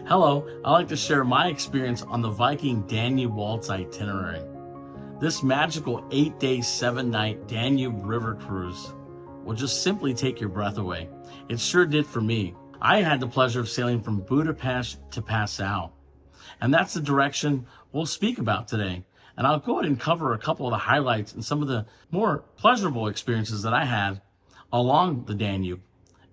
Hello, I'd like to share my experience on the Viking Danube Waltz itinerary. This magical 8-day, 7-night Danube River cruise will just simply take your breath away. It sure did for me. I had the pleasure of sailing from Budapest to Passau, and that's the direction we'll speak about today. And I'll go ahead and cover a couple of the highlights and some of the more pleasurable experiences that I had along the Danube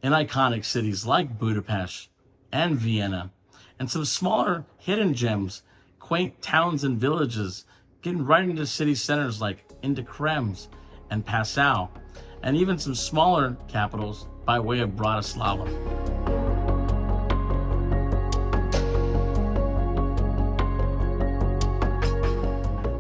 in iconic cities like Budapest and Vienna, and some smaller hidden gems, quaint towns and villages, getting right into city centers like into Krems and Passau, and even some smaller capitals by way of Bratislava.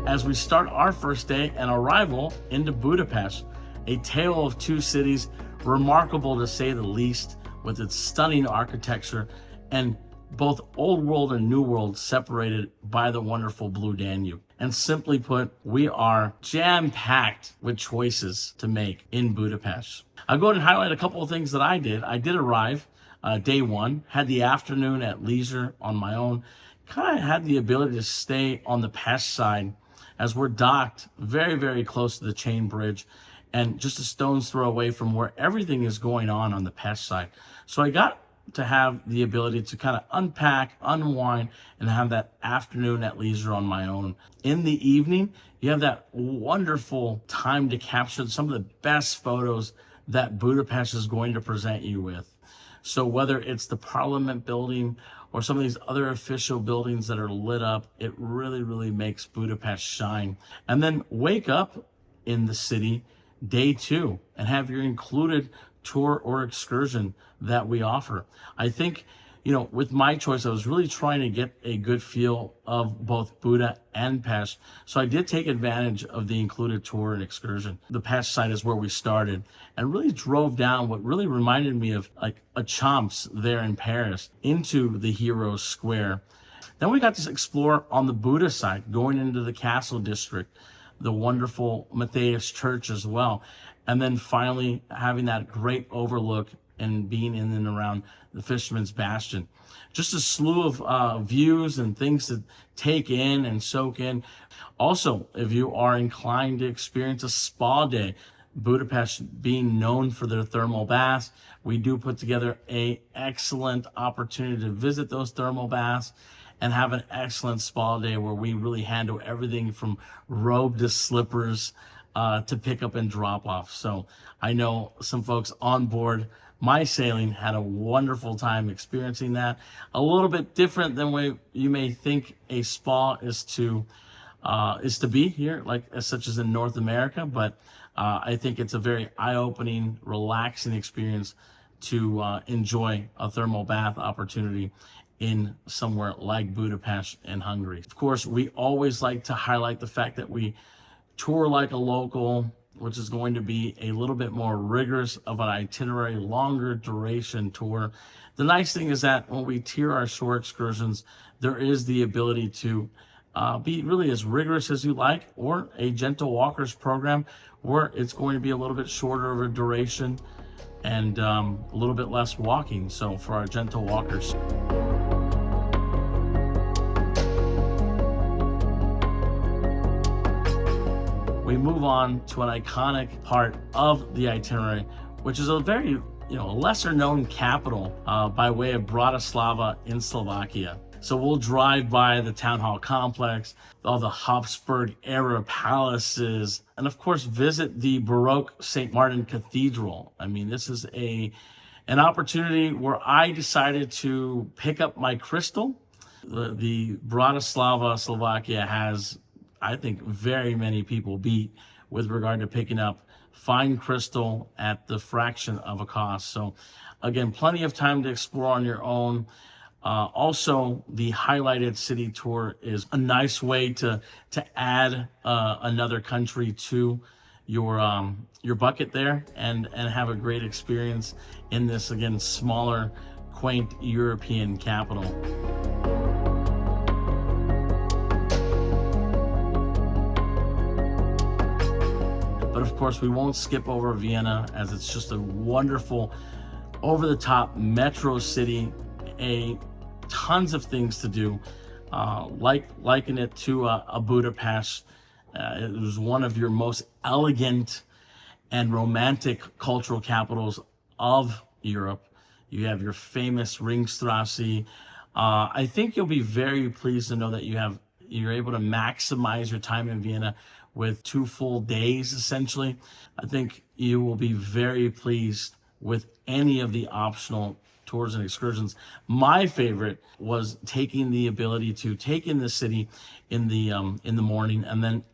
As we start our first day and arrival into Budapest, a tale of two cities, remarkable to say the least, with its stunning architecture and both old world and new world separated by the wonderful blue Danube. And simply put, we are jam-packed with choices to make in Budapest. I'll go ahead and highlight a couple of things that I did. I did arrive day one, had the afternoon at leisure on my own, kind of had the ability to stay on the Pest side as we're docked very, very close to the chain bridge and just a stone's throw away from where everything is going on the Pest side. So I got to have the ability to kind of unpack, unwind, and have that afternoon at leisure on my own. In the evening, you have that wonderful time to capture some of the best photos that Budapest is going to present you with. So whether it's the Parliament building or some of these other official buildings that are lit up, it really, really makes Budapest shine. And then wake up in the city day two and have your included tour or excursion that we offer. I think, with my choice, I was really trying to get a good feel of both Buda and Pest. So I did take advantage of the included tour and excursion. The Pest site is where we started and really drove down what really reminded me of like a Champs there in Paris into the Heroes Square. Then we got to explore on the Buda side, going into the Castle District, the wonderful Matthias Church as well. And then finally having that great overlook and being in and around the Fisherman's Bastion. Just a slew of views and things to take in and soak in. Also, if you are inclined to experience a spa day, Budapest being known for their thermal baths, we do put together an excellent opportunity to visit those thermal baths and have an excellent spa day where we really handle everything from robe to slippers to pick up and drop off. So I know some folks on board my sailing had a wonderful time experiencing that. A little bit different than way you may think a spa is to be here, such as in North America. But I think it's a very eye-opening, relaxing experience to enjoy a thermal bath opportunity in somewhere like Budapest and Hungary. Of course, we always like to highlight the fact that we tour like a local, which is going to be a little bit more rigorous of an itinerary, longer duration tour. The nice thing is that when we tier our shore excursions, there is the ability to be really as rigorous as you like, or a gentle walkers program where it's going to be a little bit shorter of a duration and a little bit less walking. So for our gentle walkers. We move on to an iconic part of the itinerary, which is a very, lesser known capital by way of Bratislava in Slovakia. So we'll drive by the town hall complex, all the Habsburg era palaces, and of course visit the Baroque St. Martin Cathedral. I mean, this is an opportunity where I decided to pick up my crystal. The Bratislava, Slovakia has, I think, very many people beat with regard to picking up fine crystal at the fraction of a cost. So again, plenty of time to explore on your own. Also, the highlighted city tour is a nice way to add another country to your bucket there and have a great experience in this, again, smaller, quaint European capital. But of course, we won't skip over Vienna, as it's just a wonderful, over-the-top metro city, a tons of things to do. Liken it to a Budapest. It was one of your most elegant and romantic cultural capitals of Europe. You have your famous Ringstrasse. I think you'll be very pleased to know that you're able to maximize your time in Vienna with 2 full days, essentially. I think you will be very pleased with any of the optional tours and excursions. My favorite was taking the ability to take in the city in the morning, and then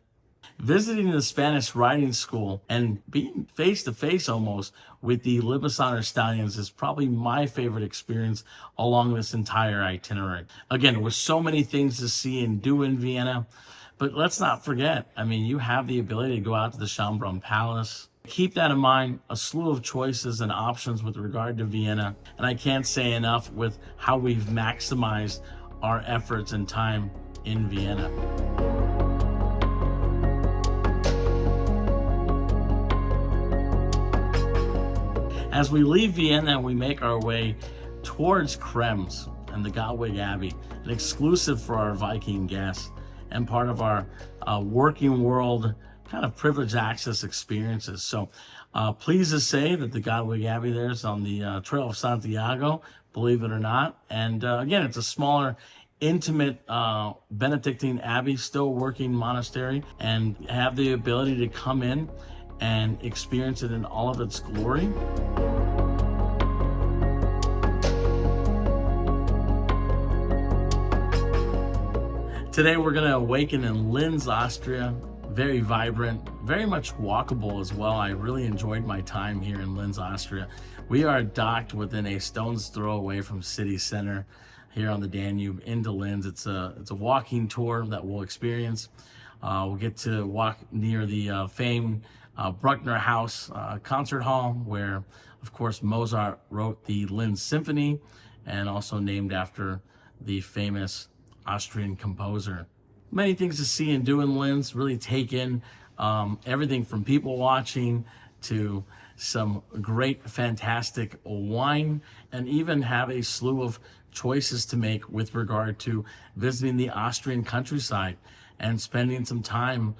visiting the Spanish riding school and being face to face almost with the Liberaner stallions is probably my favorite experience along this entire itinerary. Again, with so many things to see and do in Vienna, but let's not forget, I mean, you have the ability to go out to the Schönbrunn Palace. Keep that in mind, a slew of choices and options with regard to Vienna. And I can't say enough with how we've maximized our efforts and time in Vienna. As we leave Vienna, we make our way towards Krems and the Gatwick Abbey, an exclusive for our Viking guests and part of our working world kind of privileged access experiences. So pleased to say that the Gatwick Abbey there is on the Trail of Santiago, believe it or not. And again, it's a smaller, intimate Benedictine abbey, still working monastery, and have the ability to come in and experience it in all of its glory. Today we're going to awaken in Linz, Austria. Very vibrant, very much walkable as well. I really enjoyed my time here in Linz, Austria. We are docked within a stone's throw away from city center here on the Danube into Linz. It's a walking tour that we'll experience. We'll get to walk near the famed Bruckner House concert hall, where, of course, Mozart wrote the Linz Symphony, and also named after the famous Austrian composer. Many things to see and do in Linz. Really take in everything from people watching to some great, fantastic wine, and even have a slew of choices to make with regard to visiting the Austrian countryside and spending some time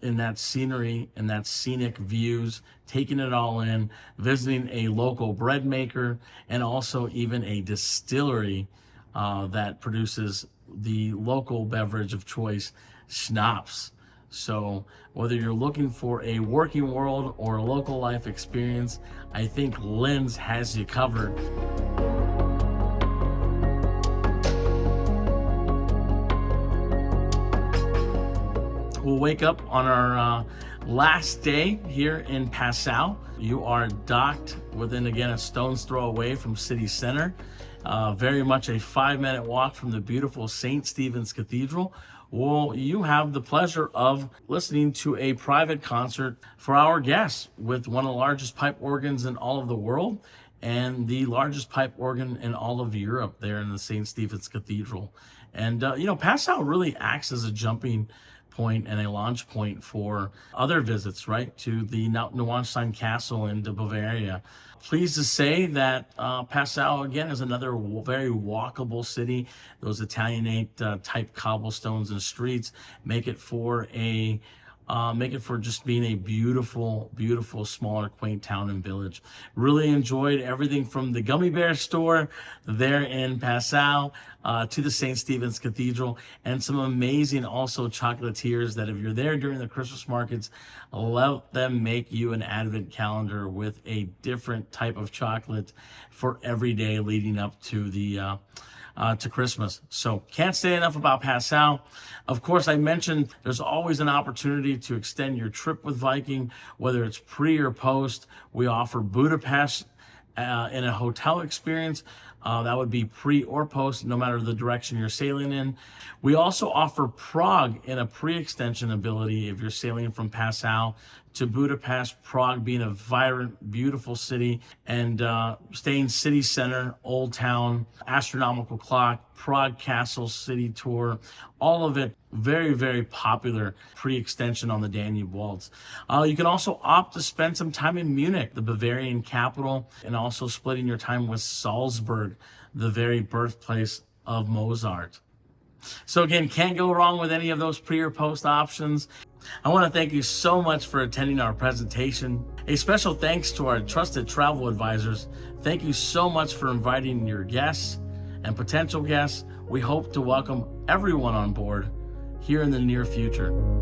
in that scenery and that scenic views, taking it all in, visiting a local bread maker, and also even a distillery that produces the local beverage of choice, schnapps. So whether you're looking for a working world or a local life experience, I think Linz has you covered. We'll wake up on our last day here in Passau. You are docked within, again, a stone's throw away from city center. Very much a 5-minute walk from the beautiful St. Stephen's Cathedral. Well, you have the pleasure of listening to a private concert for our guests with one of the largest pipe organs in all of the world and the largest pipe organ in all of Europe there in the St. Stephen's Cathedral. And, Passau really acts as a jumping point and a launch point for other visits, right, to the Neuschwanstein Castle in Bavaria. Pleased to say that Passau, again, is another very walkable city. Those Italianate type cobblestones and streets make it for just being a beautiful, beautiful, smaller, quaint town and village. Really enjoyed everything from the gummy bear store there in Passau to the St. Stephen's Cathedral, and some amazing also chocolatiers that if you're there during the Christmas markets, let them make you an advent calendar with a different type of chocolate for every day leading up to the to Christmas. So can't say enough about Passau. Of course, I mentioned there's always an opportunity to extend your trip with Viking, whether it's pre or post. We offer Budapest in a hotel experience. That would be pre or post, no matter the direction you're sailing in. We also offer Prague in a pre-extension ability if you're sailing from Passau to Budapest, Prague being a vibrant, beautiful city, and staying city center, Old Town, astronomical clock, Prague Castle city tour, all of it Very, very popular pre-extension on the Danube Waltz. You can also opt to spend some time in Munich, the Bavarian capital, and also splitting your time with Salzburg, the very birthplace of Mozart. So again, can't go wrong with any of those pre or post options. I want to thank you so much for attending our presentation. A special thanks to our trusted travel advisors. Thank you so much for inviting your guests and potential guests. We hope to welcome everyone on board here in the near future.